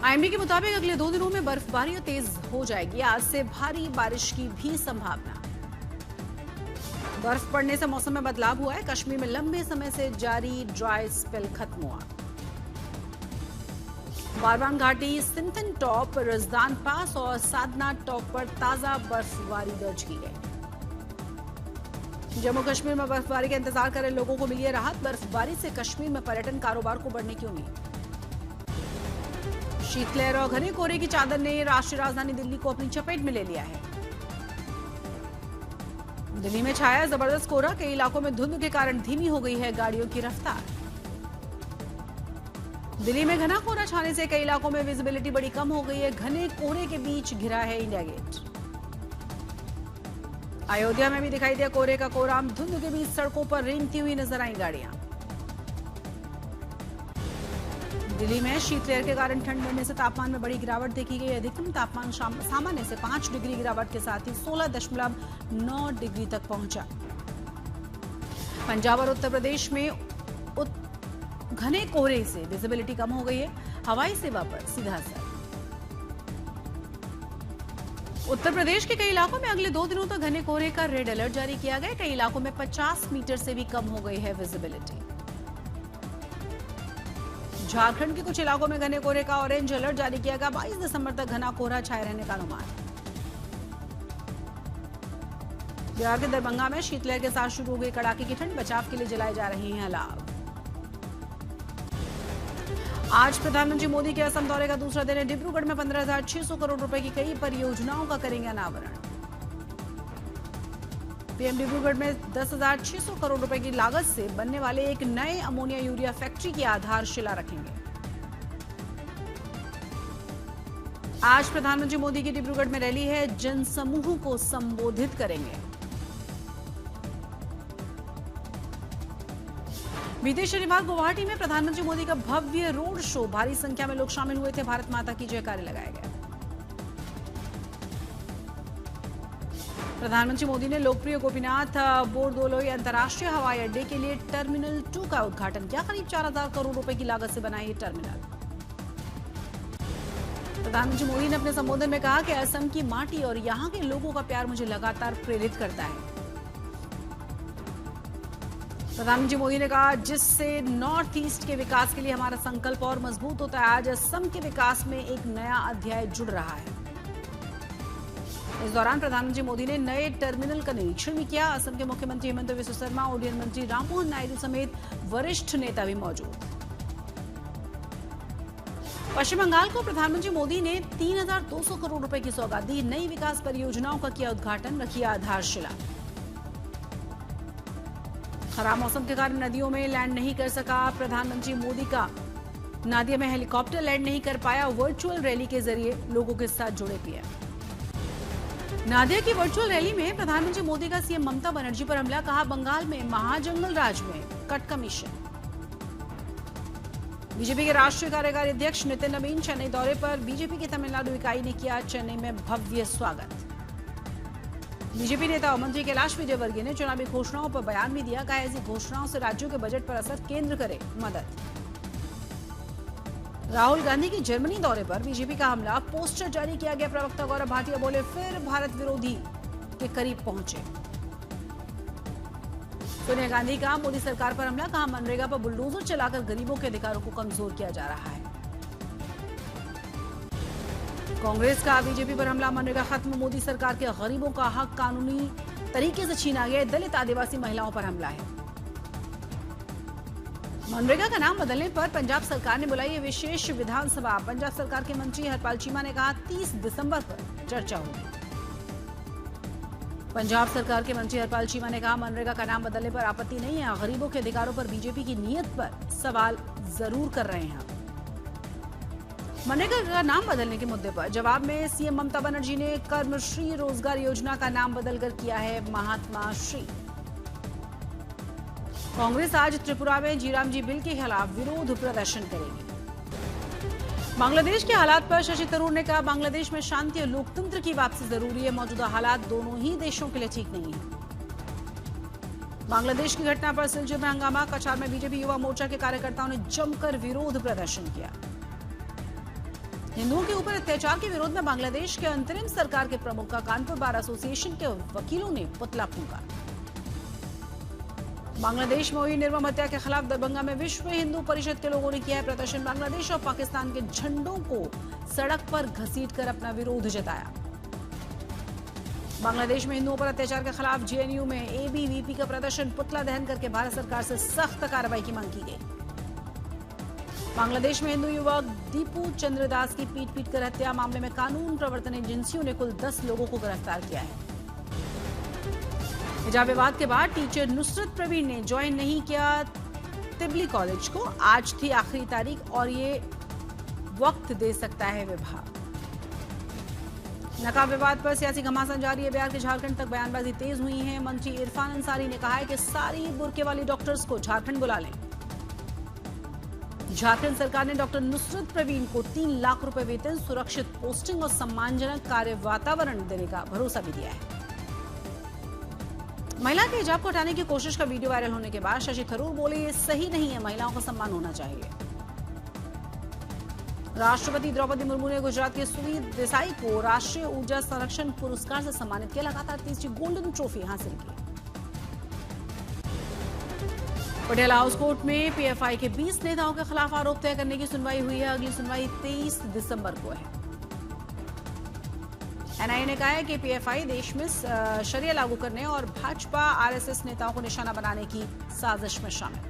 IMD के मुताबिक अगले 2 दिनों में बर्फबारी तेज हो जाएगी। आज से भारी बारिश की भी संभावना। बर्फ पड़ने से मौसम में बदलाव हुआ है। कश्मीर में लंबे समय से जारी ड्राई स्पेल खत्म हुआ। बारवान घाटी, सिंथन टॉप, रजदान पास और साधना टॉप पर ताजा बर्फबारी दर्ज की गई। जम्मू कश्मीर में बर्फबारी का इंतजार कर रहे लोगों को मिली है राहत। बर्फबारी से कश्मीर में पर्यटन कारोबार को बढ़ने की उम्मीद। शीतलहर और घने कोहरे की चादर ने राष्ट्रीय राजधानी दिल्ली को अपनी चपेट में ले लिया है। दिल्ली में छाया जबरदस्त कोहरा। कई इलाकों में धुंध के कारण धीमी हो गई है गाड़ियों की रफ्तार। दिल्ली में घना कोहरा छाने से कई इलाकों में विजिबिलिटी बड़ी कम हो गई है। घने कोहरे के बीच घिरा है इंडिया गेट। अयोध्या में भी दिखाई दिया कोहरे का कोहराम। धुंध के बीच सड़कों पर रेंगती हुई नजर आई गाड़ियां। दिल्ली में शीतलहर के कारण ठंड बढ़ने से तापमान में बड़ी गिरावट देखी गई। अधिकतम तापमान सामान्य से 5 डिग्री गिरावट के साथ ही 16.9 डिग्री तक पहुंचा। पंजाब और उत्तर प्रदेश में घने कोहरे से विजिबिलिटी कम हो गई है। हवाई सेवा पर सीधा असर। उत्तर प्रदेश के कई इलाकों में अगले 2 दिनों तक घने कोहरे का रेड अलर्ट जारी किया गया। कई इलाकों में 50 मीटर से भी कम हो गई है विजिबिलिटी। झारखंड के कुछ इलाकों में घने कोहरे का ऑरेंज अलर्ट जारी किया गया। 22 दिसंबर तक घना कोहरा छाए रहने का अनुमान। बिहार के दरभंगा में शीतलहर के साथ शुरू हो गई कड़ाके की ठंड। बचाव के लिए जलाए जा रहे हैं अलाव। आज प्रधानमंत्री मोदी के असम दौरे का दूसरा दिन है। डिब्रूगढ़ में 15,600 करोड़ रुपए की कई परियोजनाओं का करेंगे अनावरण। पीएम डिब्रूगढ़ में 10,600 करोड़ रुपए की लागत से बनने वाले एक नए अमोनिया यूरिया फैक्ट्री की आधारशिला रखेंगे। आज प्रधानमंत्री मोदी की डिब्रूगढ़ में रैली है। जनसमूह को संबोधित करेंगे। बीते शनिवार गुवाहाटी में प्रधानमंत्री मोदी का भव्य रोड शो। भारी संख्या में लोग शामिल हुए थे। भारत माता की जयकारे लगाए गए। प्रधानमंत्री मोदी ने लोकप्रिय गोपीनाथ बोरदोलोई अंतर्राष्ट्रीय हवाई अड्डे के लिए टर्मिनल 2 का उद्घाटन किया। करीब 4,000 करोड़ रुपए की लागत से बना ये टर्मिनल। प्रधानमंत्री मोदी ने अपने संबोधन में कहा कि असम की माटी और यहां के लोगों का प्यार मुझे लगातार प्रेरित करता है। प्रधानमंत्री मोदी ने कहा, जिससे नॉर्थ ईस्ट के विकास के लिए हमारा संकल्प और मजबूत होता है। आज असम के विकास में एक नया अध्याय जुड़ रहा है। इस दौरान प्रधानमंत्री मोदी ने नए टर्मिनल का निरीक्षण भी किया। असम के मुख्यमंत्री हेमंत बिस्वा शर्मा, उड्डयन मंत्री राममोहन नायडू समेत वरिष्ठ नेता भी मौजूद। पश्चिम बंगाल को प्रधानमंत्री मोदी ने 3,200 करोड़ रुपए की सौगात दी। नई विकास परियोजनाओं का किया उद्घाटन, रखी आधारशिला। खराब मौसम के कारण नदियों में लैंड नहीं कर सका प्रधानमंत्री मोदी का नादिया में हेलीकॉप्टर लैंड नहीं कर पाया। वर्चुअल रैली के जरिए लोगों के साथ जुड़े पीएम। नादिया की वर्चुअल रैली में प्रधानमंत्री मोदी का सीएम ममता बनर्जी पर हमला। कहा, बंगाल में महाजंगल राज में कट का मिशन। बीजेपी के राष्ट्रीय कार्यकारी अध्यक्ष नितिन नवीन चेन्नई दौरे पर। बीजेपी की तमिलनाडु इकाई ने किया चेन्नई में भव्य स्वागत। बीजेपी नेता और मंत्री कैलाश विजयवर्गीय ने चुनावी घोषणाओं पर बयान भी दिया। कहा, ऐसी घोषणाओं से राज्यों के बजट पर असर। केंद्र करे मदद। राहुल गांधी की जर्मनी दौरे पर बीजेपी का हमला। पोस्टर जारी किया गया। प्रवक्ता गौरव भाटिया बोले, फिर भारत विरोधी के करीब पहुंचे। सोनिया गांधी का मोदी सरकार पर हमला। कहा, मनरेगा पर बुलडोजर चलाकर गरीबों के अधिकारों को कमजोर किया जा रहा है। कांग्रेस का बीजेपी पर हमला। मनरेगा खत्म, मोदी सरकार के गरीबों का हक कानूनी तरीके से छीना गया। दलित आदिवासी महिलाओं पर हमला है। मनरेगा का नाम बदलने पर पंजाब सरकार ने बुलाई है विशेष विधानसभा। पंजाब सरकार के मंत्री हरपाल चीमा ने कहा, 30 दिसंबर पर चर्चा होगी। पंजाब सरकार के मंत्री हरपाल चीमा ने कहा, मनरेगा का नाम बदलने पर आपत्ति नहीं है। गरीबों के अधिकारों पर बीजेपी की नीयत पर सवाल जरूर कर रहे हैं। मनरेगा का नाम बदलने के मुद्दे पर जवाब में सीएम ममता बनर्जी ने कर्मश्री रोजगार योजना का नाम बदलकर किया है महात्मा श्री। कांग्रेस आज त्रिपुरा में जीराम जी बिल के खिलाफ विरोध प्रदर्शन करेगी। बांग्लादेश के हालात पर शशि थरूर ने कहा, बांग्लादेश में शांति और लोकतंत्र की वापसी जरूरी है। मौजूदा हालात दोनों ही देशों के लिए ठीक नहीं है। बांग्लादेश की घटना पर सिलचर में हंगामा। कछार में बीजेपी युवा मोर्चा के कार्यकर्ताओं ने जमकर विरोध प्रदर्शन किया। हिंदुओं के ऊपर अत्याचार के विरोध में बांग्लादेश के अंतरिम सरकार के प्रमुख का कानपुर बार एसोसिएशन के वकीलों ने पुतला फूंका। बांग्लादेश में हुई निर्मम हत्या के खिलाफ दरभंगा में विश्व हिंदू परिषद के लोगों ने किया है प्रदर्शन। बांग्लादेश और पाकिस्तान के झंडों को सड़क पर घसीटकर अपना विरोध जताया। बांग्लादेश में हिंदुओं पर अत्याचार के खिलाफ जेएनयू में एबीवीपी का प्रदर्शन, पुतला दहन करके भारत सरकार से सख्त कार्रवाई की मांग की गई। बांग्लादेश में हिंदू युवक दीपू चंद्रदास की पीट कर हत्या मामले में कानून प्रवर्तन एजेंसियों ने कुल 10 लोगों को गिरफ्तार किया है। हिजाब विवाद के बाद टीचर नुसरत प्रवीण ने ज्वाइन नहीं किया तिबली कॉलेज को। आज थी आखिरी तारीख और ये वक्त दे सकता है विभाग। नकाब विवाद पर सियासी घमासान जारी है। बिहार के झारखंड तक बयानबाजी तेज हुई है। मंत्री इरफान अंसारी ने कहा है कि सारी बुर्के वाली डॉक्टर्स को झारखंड बुला लें। झारखंड सरकार ने डॉक्टर नुसरत प्रवीण को 3 लाख रुपए वेतन, सुरक्षित पोस्टिंग और सम्मानजनक कार्य वातावरण देने का भरोसा भी दिया है। महिला के हिजाब को हटाने की कोशिश का वीडियो वायरल होने के बाद शशि थरूर बोले, ये सही नहीं है, महिलाओं का सम्मान होना चाहिए। राष्ट्रपति द्रौपदी मुर्मू ने गुजरात के सुनील देसाई को राष्ट्रीय ऊर्जा संरक्षण पुरस्कार से सम्मानित किया। लगातार 30वीं गोल्डन ट्रॉफी हासिल की। पटियाला हाउस कोर्ट में पीएफआई के 20 नेताओं के खिलाफ आरोप तय करने की सुनवाई हुई है। अगली सुनवाई 23 दिसंबर को है। एनआईए ने कहा है कि पीएफआई देश में शरिया लागू करने और भाजपा आरएसएस नेताओं को निशाना बनाने की साजिश में शामिल।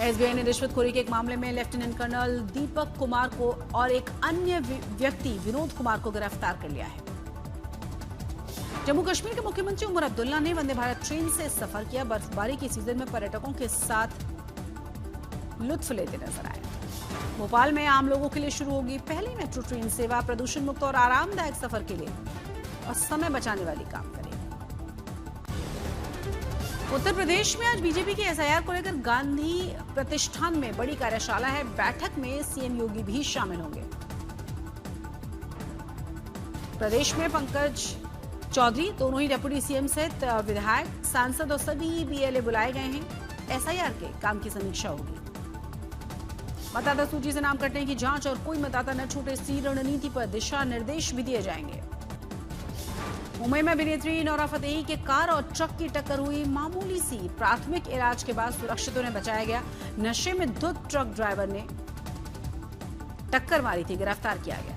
एसबीआई ने रिश्वतखोरी के एक मामले में लेफ्टिनेंट कर्नल दीपक कुमार को और एक अन्य व्यक्ति विनोद कुमार को गिरफ्तार कर लिया है। जम्मू कश्मीर के मुख्यमंत्री उमर अब्दुल्ला ने वंदे भारत ट्रेन से सफर किया। बर्फबारी के सीजन में पर्यटकों के साथ लुत्फ लेते नजर आए। भोपाल में आम लोगों के लिए शुरू होगी पहली मेट्रो ट्रेन सेवा। प्रदूषण मुक्त और आरामदायक सफर के लिए और समय बचाने वाली काम करेगी। उत्तर प्रदेश में आज बीजेपी के एसआईआर को लेकर गांधी प्रतिष्ठान में बड़ी कार्यशाला है। बैठक में सीएम योगी भी शामिल होंगे। प्रदेश में पंकज चौधरी, दोनों ही डिप्टी सीएम सहित विधायक, सांसद और सभी बीएलए बुलाए गए हैं। एसआईआर के काम की समीक्षा होगी। मतदाता सूची से नाम कटने की जांच और कोई मतदाता न छूटे, इसी रणनीति पर दिशा निर्देश भी दिए जाएंगे। मुंबई में अभिनेत्री नोरा फतेही के कार और ट्रक की टक्कर हुई। मामूली सी प्राथमिक इलाज के बाद सुरक्षित उन्हें बचाया गया। नशे में धुत ट्रक ड्राइवर ने टक्कर मारी थी, गिरफ्तार किया गया।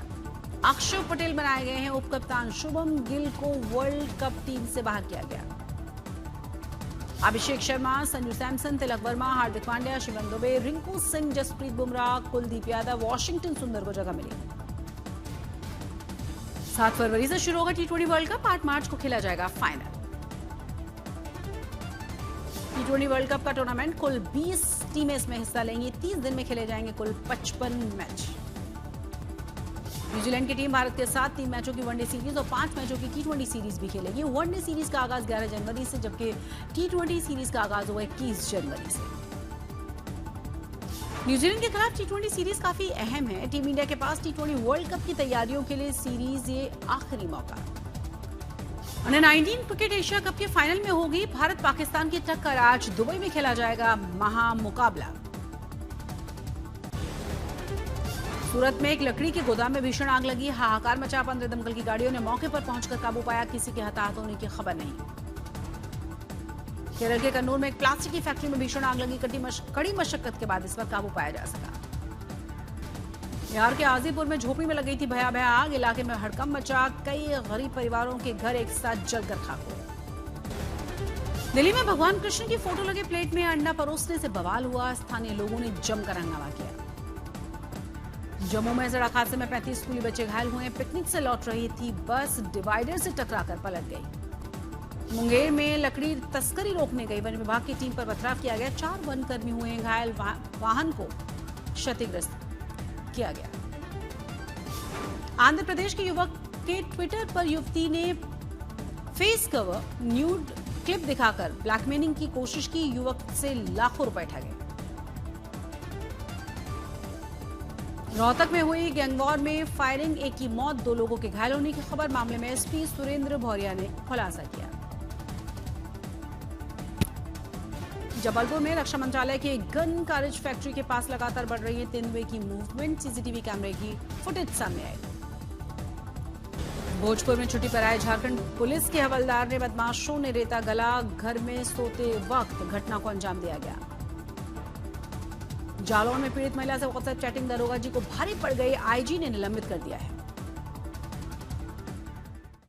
अक्षय पटेल बनाए गए हैं उप कप्तान। शुभम गिल को वर्ल्ड कप टीम से बाहर किया गया। अभिषेक शर्मा, संजू सैमसन, तिलक वर्मा, हार्दिक पांड्या, शिवम दुबे, रिंकू सिंह, जसप्रीत बुमराह, कुलदीप यादव, वॉशिंगटन सुंदर को जगह मिली। 7 फरवरी से शुरू होगा टी20 वर्ल्ड कप। 8 मार्च को खेला जाएगा फाइनल। टी20 वर्ल्ड कप का टूर्नामेंट कुल 20 टीमें इसमें हिस्सा लेंगी। 30 दिन में खेले जाएंगे कुल 55 मैच। न्यूजीलैंड की टीम भारत के साथ 3 मैचों की वनडे सीरीज और 5 मैचों की टी20 सीरीज भी खेलेगी। वनडे सीरीज का आगाज 11 जनवरी से, जबकि टी20 सीरीज का आगाज होगा 21 जनवरी से। न्यूजीलैंड के खिलाफ टी20 सीरीज काफी अहम है। टीम इंडिया के पास टी20 वर्ल्ड कप की तैयारियों के लिए सीरीज ये आखिरी मौका। अंडर 19 क्रिकेट एशिया कप के फाइनल में होगी भारत पाकिस्तान की टक्कर। आज दुबई में खेला जाएगा महामुकाबला। सूरत में एक लकड़ी के गोदाम में भीषण आग लगी। हाहाकार मचा। 15 दमकल की गाड़ियों ने मौके पर पहुंचकर काबू पाया। किसी के हताहत होने की खबर नहीं। केरल के कन्नूर में एक प्लास्टिक की फैक्ट्री में भीषण आग लगी। कड़ी मशक्कत के बाद इस पर काबू पाया जा सका। बिहार के आजीपुर में झोपड़ी में लग गई थी भयावह आग। इलाके में हड़कंप मचा। कई गरीब परिवारों के घर एक साथ जलकर खाक हुए। दिल्ली में भगवान कृष्ण की फोटो लगे प्लेट में अंडा परोसने से बवाल हुआ। स्थानीय लोगों ने जमकर हंगामा किया। जम्मू में सड़क हादसे में 35 स्कूली बच्चे घायल हुए। पिकनिक से लौट रही थी बस डिवाइडर से टकराकर पलट गई। मुंगेर में लकड़ी तस्करी रोकने गई वन विभाग की टीम पर पथराव किया गया। 4 वनकर्मी हुए घायल। वाहन को क्षतिग्रस्त किया गया। आंध्र प्रदेश के युवक के ट्विटर पर युवती ने फेस कवर न्यूड क्लिप दिखाकर ब्लैकमेलिंग की कोशिश की। युवक से लाखों रुपए ठगे। रोहतक में हुई गैंगवॉर में फायरिंग, एक की मौत, 2 लोगों के घायल होने की खबर। मामले में एसपी सुरेंद्र भौरिया ने खुलासा किया। जबलपुर में रक्षा मंत्रालय के गन कारेज फैक्ट्री के पास लगातार बढ़ रही है तेंदुए की मूवमेंट। सीसीटीवी कैमरे की फुटेज सामने आई। भोजपुर में छुट्टी पर आए झारखंड पुलिस के हवलदार ने बदमाशों ने रेता गला, घर में सोते वक्त घटना को अंजाम दिया गया। जालौन में पीड़ित महिला से व्हाट्सएप चैटिंग दरोगा जी को भारी पड़ गई, आईजी ने निलंबित कर दिया है।